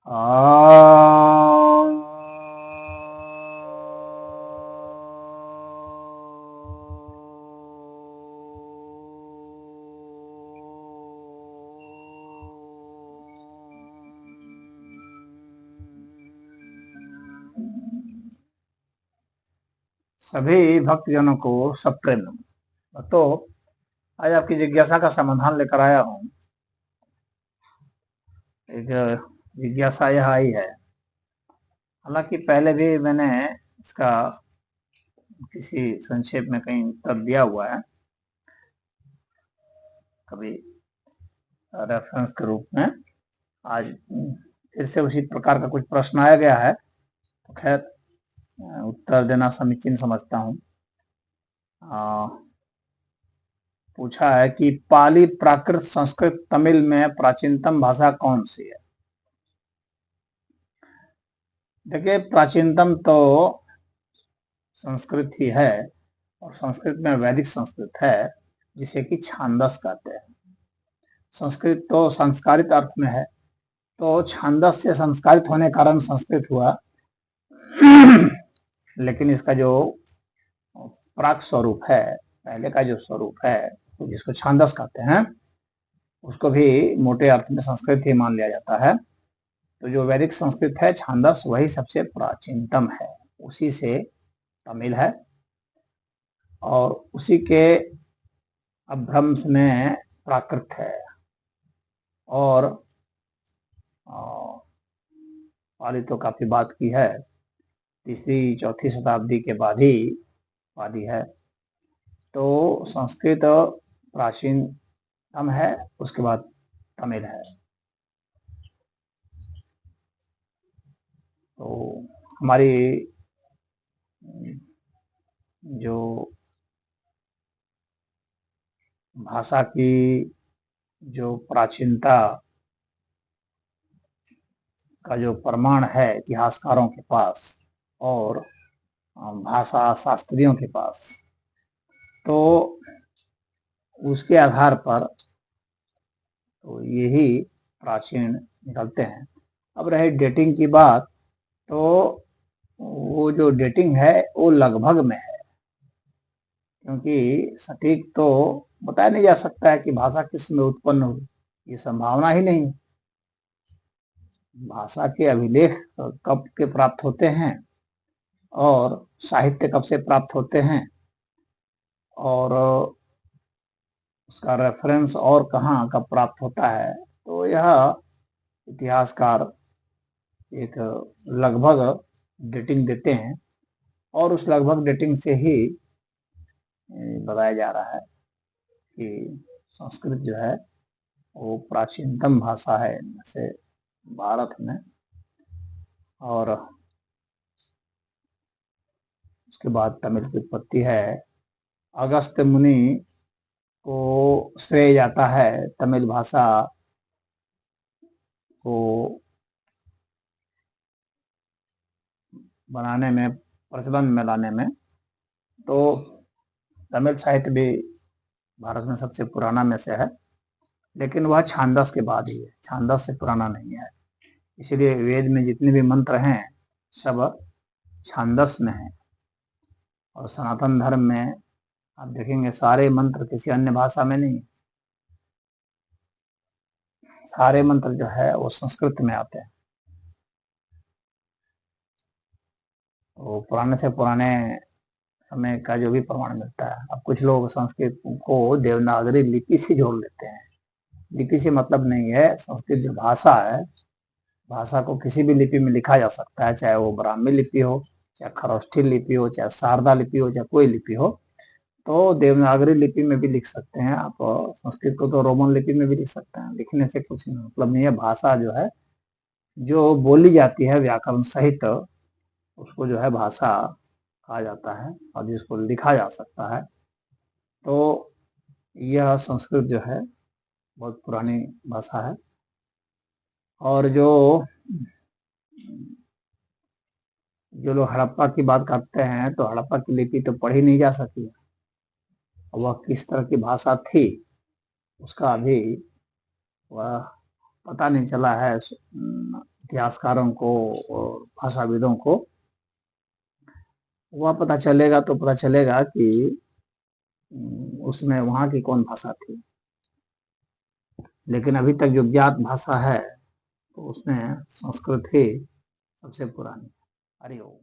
आ सभी भक्तजनों को सप्रेम नमः। तो आज आपकी जिज्ञासा का समाधान लेकर आया हूँ। एक जिज्ञासा यह आई है, हालांकि पहले भी मैंने इसका किसी संक्षेप में कहीं उत्तर दिया हुआ है, कभी रेफरेंस के रूप में। आज फिर से उसी प्रकार का कुछ प्रश्न आया गया है, तो खैर उत्तर देना समीचीन समझता हूँ। पूछा है कि पाली, प्राकृत, संस्कृत, तमिल में प्राचीनतम भाषा कौन सी है? देखिए, प्राचीनतम तो संस्कृत ही है, और संस्कृत में वैदिक संस्कृत है, जिसे कि छांदस कहते हैं। संस्कृत तो संस्कारित अर्थ में है, तो छांदस से संस्कारित होने के कारण संस्कृत हुआ। लेकिन इसका जो प्राक स्वरूप है, पहले का जो स्वरूप है, तो जिसको छांदस कहते हैं, उसको भी मोटे अर्थ में संस्कृत ही मान लिया जाता है। तो जो वैदिक संस्कृत है, छांदस, वही सबसे प्राचीनतम है। उसी से तमिल है, और उसी के अपभ्रंश में प्राकृत है, और पाली तो काफी बात की है, तीसरी चौथी शताब्दी के बाद ही पाली है। तो संस्कृत प्राचीनतम है, उसके बाद तमिल है। तो हमारी जो भाषा की जो प्राचीनता का जो प्रमाण है इतिहासकारों के पास और भाषा शास्त्रियों के पास, तो उसके आधार पर तो यही प्राचीन निकलते हैं। अब रहे डेटिंग की बात, तो वो जो डेटिंग है वो लगभग में है, क्योंकि सटीक तो बताया नहीं जा सकता है कि भाषा किस में उत्पन्न हुई, ये संभावना ही नहीं। भाषा के अभिलेख कब के प्राप्त होते हैं, और साहित्य कब से प्राप्त होते हैं, और उसका रेफरेंस और कहाँ कब प्राप्त होता है, तो यह इतिहासकार एक लगभग डेटिंग देते हैं, और उस लगभग डेटिंग से ही बताया जा रहा है कि संस्कृत जो है वो प्राचीनतम भाषा है इनमें से भारत में। और उसके बाद तमिल की उत्पत्ति है। अगस्त्य मुनि को श्रेय जाता है तमिल भाषा को बनाने में, प्रचलन में लाने में। तो तमिल साहित्य भी भारत में सबसे पुराना में से है, लेकिन वह छांदस के बाद ही है, छांदस से पुराना नहीं है। इसलिए वेद में जितने भी मंत्र हैं सब छांदस में हैं, और सनातन धर्म में आप देखेंगे सारे मंत्र किसी अन्य भाषा में नहीं, सारे मंत्र जो है वो संस्कृत में आते हैं। तो पुराने से पुराने समय का जो भी प्रमाण मिलता है, अब कुछ लोग संस्कृत को देवनागरी लिपि से जोड़ लेते हैं। लिपि से मतलब नहीं है, संस्कृत जो भाषा है, भाषा को किसी भी लिपि में लिखा जा सकता है, चाहे वो ब्राह्मी लिपि हो, चाहे खरोष्ठी लिपि हो, चाहे शारदा लिपि हो, चाहे कोई लिपि हो। तो देवनागरी लिपि में भी लिख सकते हैं आप, संस्कृत को तो रोमन लिपि में भी लिख सकते हैं। लिखने से कुछ मतलब नहीं है। भाषा जो है, जो बोली जाती है व्याकरण सहित, उसको जो है भाषा कहा जाता है, और जिसको लिखा जा सकता है। तो यह संस्कृत जो है बहुत पुरानी भाषा है। और जो लोग हड़प्पा की बात करते हैं, तो हड़प्पा की लिपि तो पढ़ी नहीं जा सकी। वह किस तरह की भाषा थी, उसका अभी वह पता नहीं चला है इतिहासकारों को और भाषाविदों को। वह पता चलेगा तो पता चलेगा कि उसमें वहाँ की कौन भाषा थी। लेकिन अभी तक जो ज्ञात भाषा है तो उसमें संस्कृत ही सबसे पुरानी। हरि ओम।